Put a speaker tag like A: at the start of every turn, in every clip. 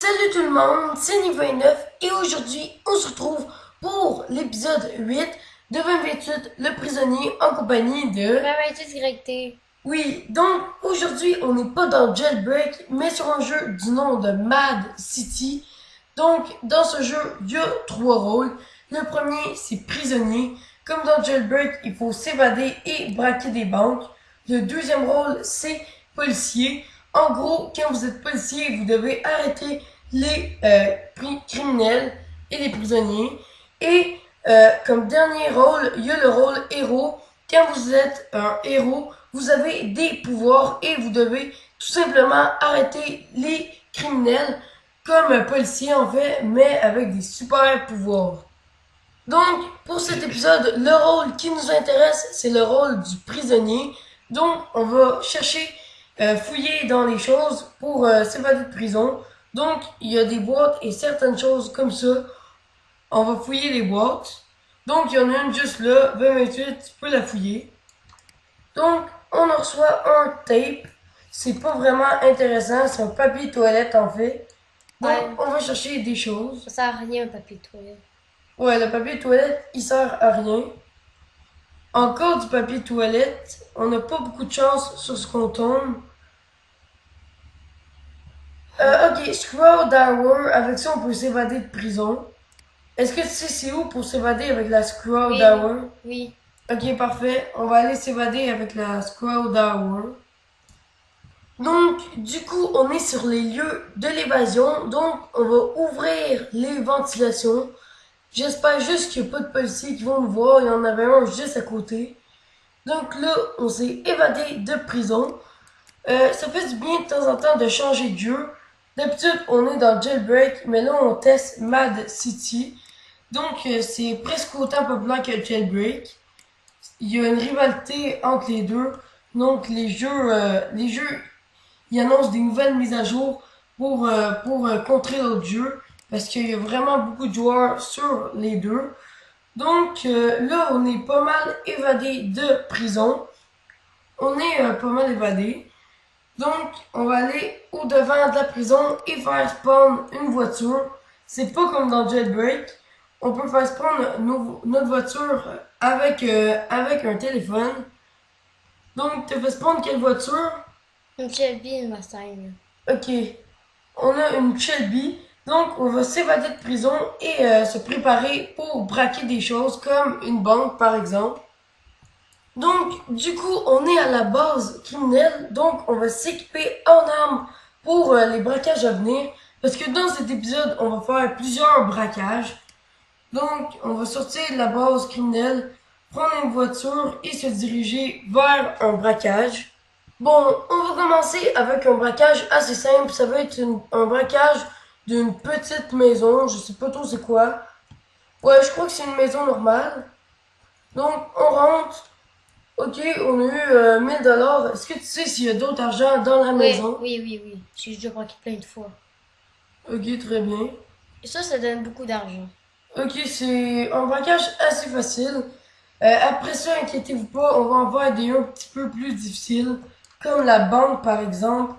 A: Salut tout le monde, c'est Nick29 et aujourd'hui on se retrouve pour l'épisode 8 de 2028, le prisonnier en compagnie de...
B: 28YT.
A: Oui, donc aujourd'hui on n'est pas dans Jailbreak mais sur un jeu du nom de Mad City. Donc dans ce jeu il y a trois rôles. Le premier c'est prisonnier. Comme dans Jailbreak il faut s'évader et braquer des banques. Le deuxième rôle c'est policier. En gros, quand vous êtes policier, vous devez arrêter les criminels et les prisonniers. Et comme dernier rôle, il y a le rôle héros. Quand vous êtes un héros, vous avez des pouvoirs et vous devez tout simplement arrêter les criminels comme un policier en fait, mais avec des super pouvoirs. Donc, pour cet épisode, le rôle qui nous intéresse, c'est le rôle du prisonnier. Donc, on va chercher, fouiller dans les choses pour s'évader de prison. Donc, il y a des boîtes et certaines choses comme ça. On va fouiller les boîtes. Donc, il y en a une juste là, 2028, tu peux la fouiller. Donc, on en reçoit un tape. C'est pas vraiment intéressant, c'est un papier toilette en fait. Donc,
B: Ouais.
A: on va chercher des choses.
B: Ça sert à rien, un papier de toilette.
A: Ouais, le papier toilette, il sert à rien. Encore du papier toilette. On n'a pas beaucoup de chance sur ce qu'on tombe. Ok, Scroll Tower. Avec ça, on peut s'évader de prison. Est-ce que tu sais c'est où pour s'évader avec la Scroll
B: Oui,
A: Tower?
B: oui.
A: Ok, parfait. On va aller s'évader avec la Scroll Tower. Donc, du coup, on est sur les lieux de l'évasion. Donc, on va ouvrir les ventilations. J'espère juste qu'il n'y a pas de policiers qui vont nous voir. Il y en avait un juste à côté. Donc là, on s'est évadé de prison. Ça fait du bien de temps en temps de changer de jeu. D'habitude, on est dans Jailbreak, mais là, on teste Mad City. Donc, c'est presque autant populaire que Jailbreak. Il y a une rivalité entre les deux. Donc, les jeux, ils annoncent des nouvelles mises à jour pour contrer l'autre jeu. Parce qu'il y a vraiment beaucoup de joueurs sur les deux. Donc, là, on est pas mal évadé de prison. On est pas mal évadé. Donc, on va aller au devant de la prison et faire spawn une voiture. C'est pas comme dans Jailbreak. On peut faire spawn notre voiture avec un téléphone. Donc, tu fait spawn quelle voiture?
B: Une Shelby et une Mustang.
A: Ok. On a une Shelby. Donc, on va s'évader de prison et se préparer pour braquer des choses comme une banque, par exemple. Donc, du coup, on est à la base criminelle, donc on va s'équiper en armes pour les braquages à venir. Parce que dans cet épisode, on va faire plusieurs braquages. Donc, on va sortir de la base criminelle, prendre une voiture et se diriger vers un braquage. Bon, on va commencer avec un braquage assez simple. Ça va être un braquage d'une petite maison. Je sais pas trop c'est quoi. Ouais, je crois que c'est une maison normale. Donc, on rentre. Ok, on a eu 1000 $. Est-ce que tu sais s'il y a d'autres argent dans la
B: Oui,
A: maison?
B: oui, oui, oui. J'ai déjà braqué plein de fois.
A: Ok, très bien.
B: Et ça donne beaucoup d'argent.
A: Ok, c'est un braquage assez facile. Après ça, inquiétez-vous pas, on va en faire des un petit peu plus difficiles, comme la banque par exemple,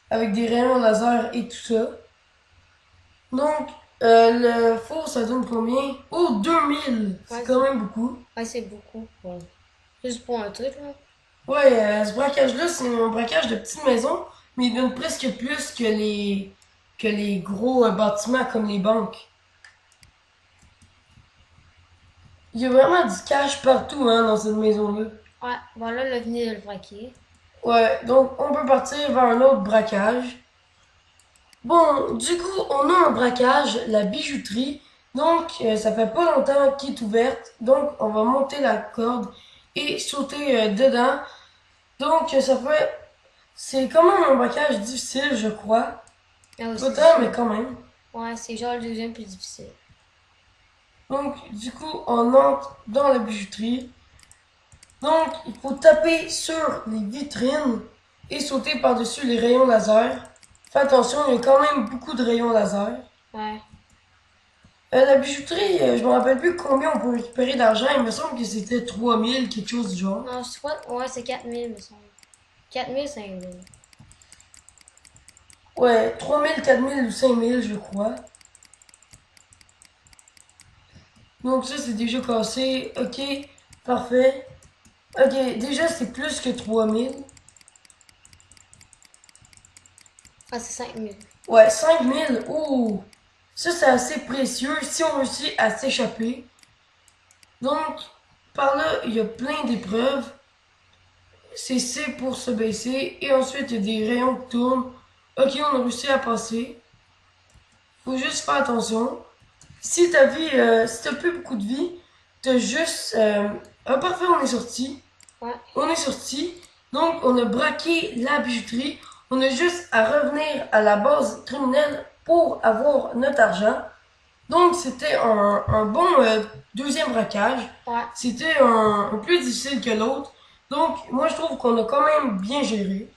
A: avec des rayons laser et tout ça. Donc, le four, ça donne combien? Oh, 2000! C'est
B: Ouais,
A: quand même beaucoup.
B: ouais, c'est beaucoup. Bon. Juste pour un truc, là.
A: Ouais, ce braquage-là, c'est un braquage de petite maison, mais il donne presque plus que les gros bâtiments comme les banques. Il y a vraiment du cash partout, hein, dans cette maison-là.
B: Ouais, voilà, là, venez de le braquer.
A: Ouais, donc on peut partir vers un autre braquage. Bon, du coup, on a un braquage, la bijouterie. Donc, ça fait pas longtemps qu'il est ouverte. Donc, on va monter la corde et sauter dedans. Donc, ça fait... C'est quand même un braquage difficile, je crois.
B: Ah oui,
A: Pas
B: c'est
A: tant, mais
B: difficile.
A: quand même.
B: Ouais, c'est genre le deuxième plus difficile.
A: Donc, du coup, on entre dans la bijouterie. Donc, il faut taper sur les vitrines et sauter par-dessus les rayons laser. Fais attention, il y a quand même beaucoup de rayons laser.
B: Ouais.
A: La bijouterie, je me rappelle plus combien on peut récupérer d'argent. Il me semble que c'était 3000, quelque chose du genre.
B: Non, je crois, ouais, c'est 4000, me semble. 4000, 5000.
A: Ouais, 3000, 4000 ou 5000, je crois. Donc ça, c'est déjà cassé. Ok, parfait. Ok, déjà, c'est plus que 3000.
B: Ah, c'est 5000.
A: Ouais, 5000. Ouh! Ça, c'est assez précieux si on réussit à s'échapper. Donc, par là, il y a plein d'épreuves. C'est C pour se baisser. Et ensuite, il y a des rayons qui tournent. Ok, on a réussi à passer. Faut juste faire attention. Si ta vie, si t'as plus beaucoup de vie, t'as juste... ah, parfait, on est sorti.
B: Ouais.
A: On est sorti. Donc, on a braqué la bijouterie. On a juste à revenir à la base criminelle pour avoir notre argent. Donc, c'était un bon deuxième braquage.
B: Ouais.
A: C'était un plus difficile que l'autre. Donc, moi, je trouve qu'on a quand même bien géré.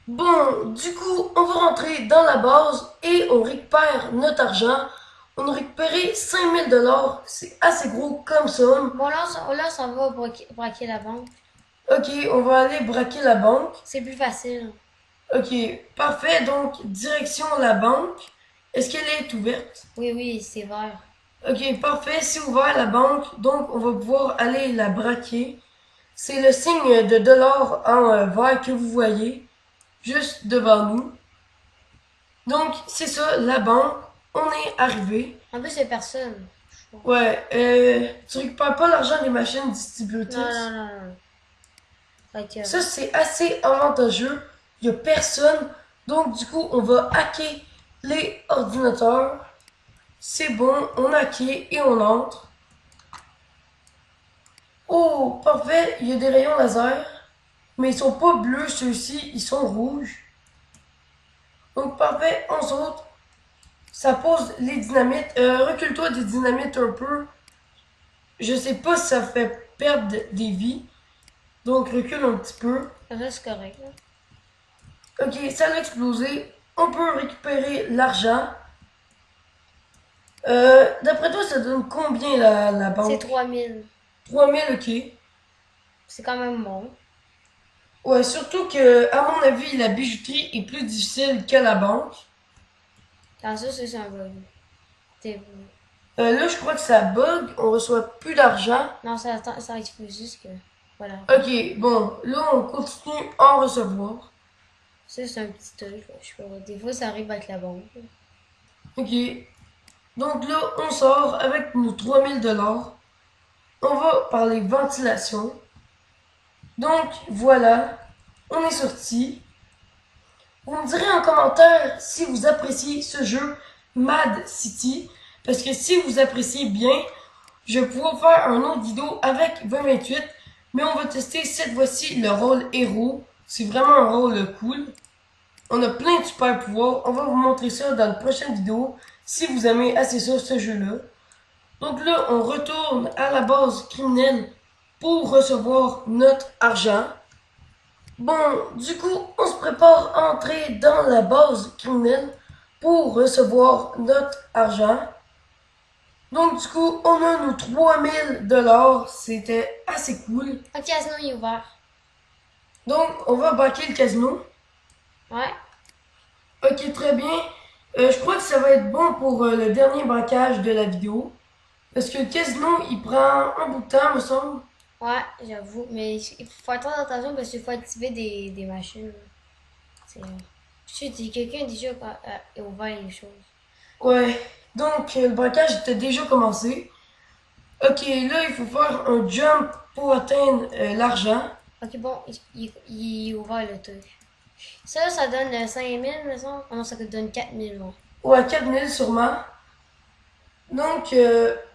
A: Bon, du coup, on va rentrer dans la base et on récupère notre argent. On a récupéré 5000 $. C'est assez gros comme somme.
B: Bon, là, ça va braquer la banque.
A: Ok, on va aller braquer la banque.
B: C'est plus facile.
A: Ok, parfait. Donc, direction la banque. Est-ce qu'elle est ouverte?
B: Oui, oui, c'est vert.
A: Ok, parfait. C'est ouvert la banque. Donc, on va pouvoir aller la braquer. C'est le signe de dollar en vert que vous voyez juste devant nous. Donc, c'est ça, la banque. On est arrivé.
B: En plus, c'est personne.
A: Ouais, tu récupères pas l'argent des machines distributrices.
B: Non. Fait que,
A: Ça, c'est assez avantageux. Il y a personne. Donc, du coup, on va hacker les ordinateurs. C'est bon, on hacké et on entre. Oh, parfait, il y a des rayons laser. Mais ils sont pas bleus, ceux-ci, ils sont rouges. Donc, parfait, on saute. Ça pose les dynamites. Recule-toi des dynamites un peu. Je sais pas si ça fait perdre des vies. Donc, recule un petit peu.
B: ça reste correct. Là.
A: Ok, ça a explosé. On peut récupérer l'argent. D'après toi, ça donne combien la
B: C'est
A: banque?
B: 3000.
A: 3000, ok.
B: C'est quand même bon.
A: Ouais, surtout que, à mon avis, la bijouterie est plus difficile que la banque.
B: Ah, ça, c'est un bug. T'es-
A: Là, je crois que ça bug. On reçoit plus d'argent.
B: Non, ça explose juste que. Voilà.
A: Ok, bon, là, on continue à en recevoir.
B: Ça, c'est un petit truc. Je sais pas. Des fois, ça arrive avec la banque.
A: Ok. Donc là, on sort avec nos 3000 $. On va parler ventilation. Donc, voilà. On est sorti. Vous me direz en commentaire si vous appréciez ce jeu Mad City. Parce que si vous appréciez bien, je vais pouvoir faire un autre vidéo avec 2028. Mais on va tester cette fois-ci le rôle héros. C'est vraiment un rôle cool. On a plein de super pouvoirs. On va vous montrer ça dans la prochaine vidéo. Si vous aimez assez ça, ce jeu-là. Donc là, on retourne à la base criminelle pour recevoir notre argent. Bon, du coup, on se prépare à entrer dans la base criminelle pour recevoir notre argent. Donc, du coup, on a nos 3000 $. C'était assez cool.
B: Le casino il est ouvert.
A: Donc, on va baquer le casino.
B: Ouais.
A: Ok, très bien. Je crois que ça va être bon pour le dernier braquage de la vidéo. Parce que le casino, il prend un bout de temps, me semble.
B: Ouais, j'avoue. Mais il faut faire très attention parce qu'il faut activer des machines. C'est. Je sais, quelqu'un a déjà ouvert les choses.
A: Ouais. Donc, le braquage était déjà commencé. Ok, là, il faut faire un jump pour atteindre l'argent.
B: Ok, bon, il est ouvert le truc. Ça donne 5000, me semble. Ah non, ça donne 4000, bon.
A: Ou à 4000 sûrement. Donc,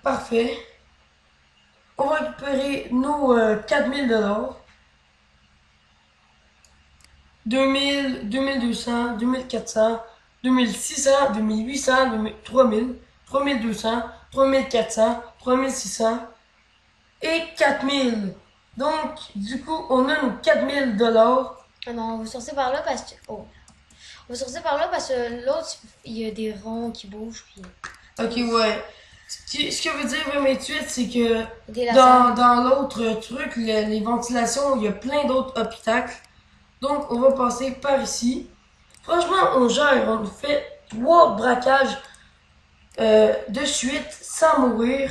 A: parfait. On va récupérer nos 4000 $. 2000, 2200, 2400, 2600, 2800, 3000, 3200, 3400, 3600 et 4000. Donc, du coup, on a nos 4000 $.
B: Ah non, on va sortir par là parce que. Oh. On va sortir par là parce que l'autre, il y a des ronds qui bougent. Puis...
A: Ok, ouais. Ce que veut dire 28, c'est que
B: des lasers.
A: dans l'autre truc, les ventilations, il y a plein d'autres obstacles. Donc, on va passer par ici. Franchement, on gère, on fait 3 braquages de suite sans mourir.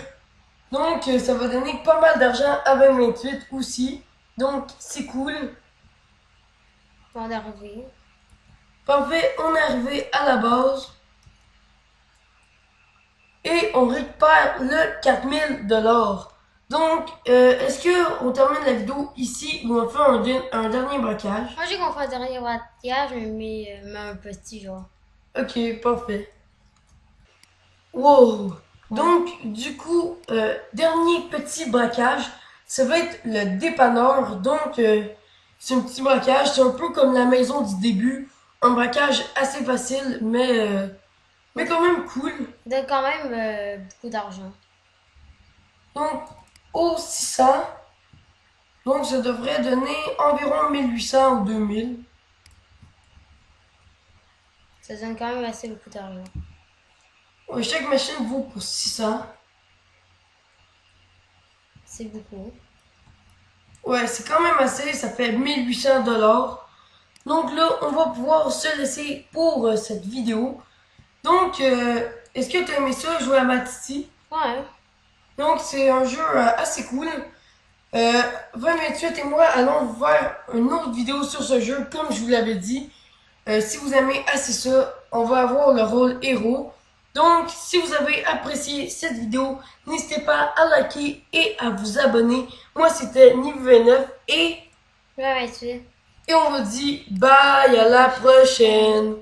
A: Donc, ça va donner pas mal d'argent à 2028 aussi. Donc, c'est cool.
B: On est arrivé.
A: Parfait, on est arrivé à la base. Et on récupère le 4000 $. Donc, est-ce que on termine la vidéo ici ou on fait un dernier braquage?
B: Moi, j'ai qu'on fait un dernier braquage, mais un petit genre.
A: Ok, parfait. Wow! Donc, du coup, dernier petit braquage, ça va être le dépanneur. Donc, c'est un petit braquage, c'est un peu comme la maison du début. Un braquage assez facile, mais quand même cool.
B: Ça donne quand même beaucoup d'argent.
A: Donc, au 600, donc ça devrait donner environ 1800 ou 2000.
B: Ça donne quand même assez beaucoup d'argent.
A: Ouais, chaque machine vaut pour 600.
B: C'est beaucoup.
A: Ouais, c'est quand même assez, ça fait 1800 $. Donc là, on va pouvoir se laisser pour cette vidéo. Donc, est-ce que tu as aimé ça, jouer à Matiti?
B: Ouais.
A: Donc, c'est un jeu assez cool. 2028 et moi allons faire une autre vidéo sur ce jeu, comme je vous l'avais dit. Si vous aimez assez ça, on va avoir le rôle héros. Donc, si vous avez apprécié cette vidéo, n'hésitez pas à liker et à vous abonner. Moi, c'était Niveau 29
B: Ouais, tu sais.
A: et on vous dit bye, à la prochaine.